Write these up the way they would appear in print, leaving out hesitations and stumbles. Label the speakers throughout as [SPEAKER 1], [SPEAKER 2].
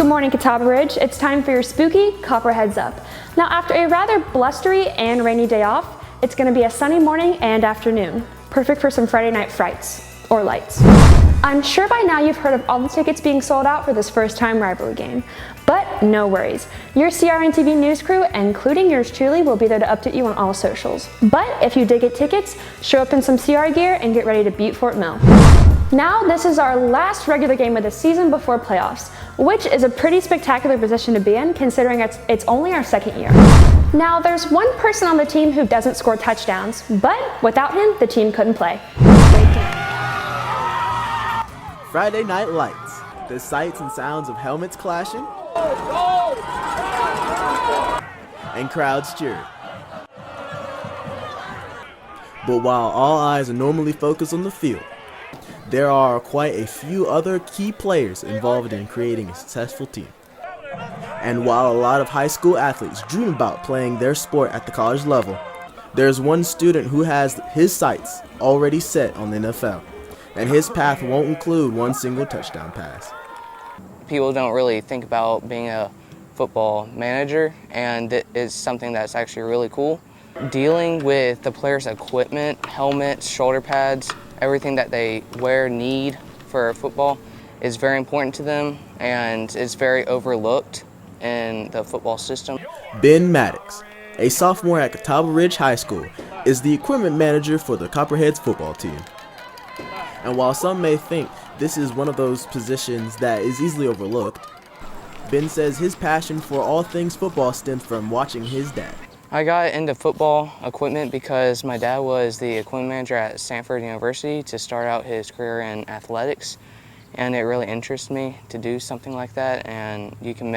[SPEAKER 1] morning, Catawba Ridge. It's time for your spooky Copperheads Up. Now, after a rather blustery and rainy day off, it's going to be a sunny morning and afternoon. Perfect for some Friday night frights. Or lights. I'm sure by now you've heard of all the tickets being sold out for this first-time rivalry game. But no worries. Your CRN TV news crew, including yours truly, will be there to update you on all socials. But if you did get tickets, show up in some CR gear and get ready to beat Fort Mill. Now, this is our last regular game of the season before playoffs, which is a pretty spectacular position to be in considering it's only our second year. Now, there's one person on the team who doesn't score touchdowns, but without him, the team couldn't play.
[SPEAKER 2] Friday Night Lights, the sights and sounds of helmets clashing and crowds cheering. But while all eyes are normally focused on the field, there are quite a few other key players involved in creating a successful team. And while a lot of high school athletes dream about playing their sport at the college level, there's one student who has his sights already set on the NFL. And his path won't include one single touchdown pass.
[SPEAKER 3] People don't really think about being a football manager, and it is something that's actually really cool. Dealing with the players' equipment, helmets, shoulder pads, everything that they need for football is very important to them, and it's very overlooked in the football system.
[SPEAKER 2] Ben Maddox, a sophomore at Catawba Ridge High School, is the equipment manager for the Copperheads football team. And while some may think this is one of those positions that is easily overlooked, Ben says his passion for all things football stems from watching his dad.
[SPEAKER 3] I got into football equipment because my dad was the equipment manager at Stanford University to start out his career in athletics, and it really interests me to do something like that. And you can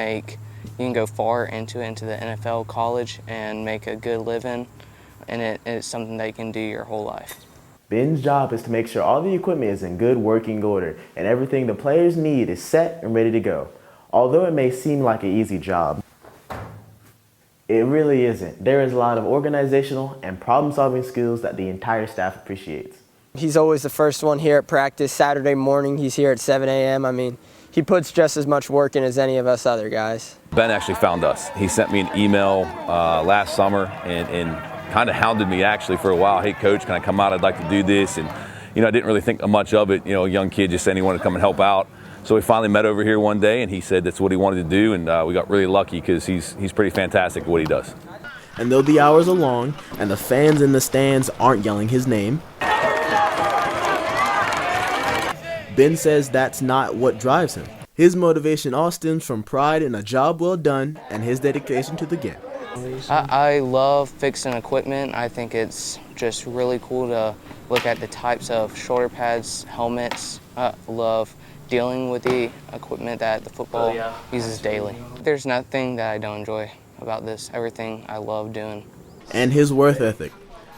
[SPEAKER 3] go far into the NFL, college, and make a good living, and it's something that you can do your whole life.
[SPEAKER 2] Ben's job is to make sure all the equipment is in good working order and everything the players need is set and ready to go. Although it may seem like an easy job, it really isn't. There is a lot of organizational and problem-solving skills that the entire staff appreciates.
[SPEAKER 4] He's always the first one here at practice. Saturday morning, he's here at 7 a.m. I mean, he puts just as much work in as any of us other guys.
[SPEAKER 5] Ben actually found us. He sent me an email last summer and kind of hounded me actually for a while. Hey coach, can I come out? I'd like to do this. And I didn't really think much of it. A young kid just saying he wanted to come and help out. So we finally met over here one day and he said that's what he wanted to do, and we got really lucky because he's pretty fantastic at what he does.
[SPEAKER 2] And though the hours are long and the fans in the stands aren't yelling his name, Ben says that's not what drives him. His motivation all stems from pride in a job well done and his dedication to the game.
[SPEAKER 3] I love fixing equipment. I think it's just really cool to look at the types of shoulder pads, helmets. I love dealing with the equipment that the football uses daily. There's nothing that I don't enjoy about this. Everything I love doing.
[SPEAKER 2] And his work ethic,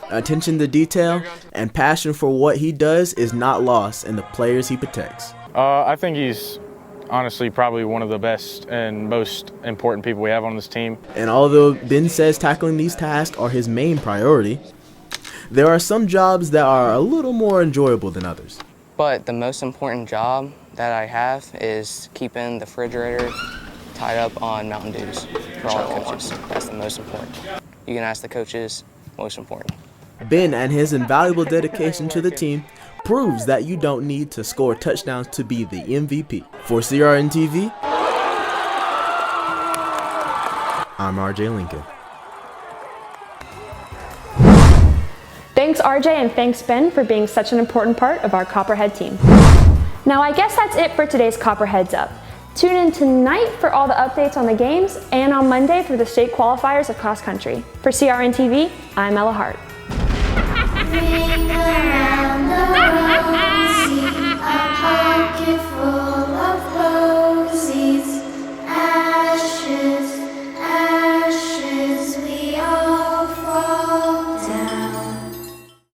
[SPEAKER 2] attention to detail, and passion for what he does is not lost in the players he protects.
[SPEAKER 6] I think he's honestly probably one of the best and most important people we have on this team.
[SPEAKER 2] And although Ben says tackling these tasks are his main priority, there are some jobs that are a little more enjoyable than others.
[SPEAKER 3] But the most important job that I have is keeping the refrigerator tied up on Mountain Dews for all the coaches. That's the most important. You can ask the coaches, most important.
[SPEAKER 2] Ben and his invaluable dedication to the team proves that you don't need to score touchdowns to be the MVP. For CRN TV, I'm RJ Lincoln.
[SPEAKER 1] Thanks RJ and thanks Ben for being such an important part of our Copperhead team. Now I guess that's it for today's Copperheads Up. Tune in tonight for all the updates on the games and on Monday for the state qualifiers of cross country. For CRN TV, I'm Ella Hart.
[SPEAKER 7] Ring around the world.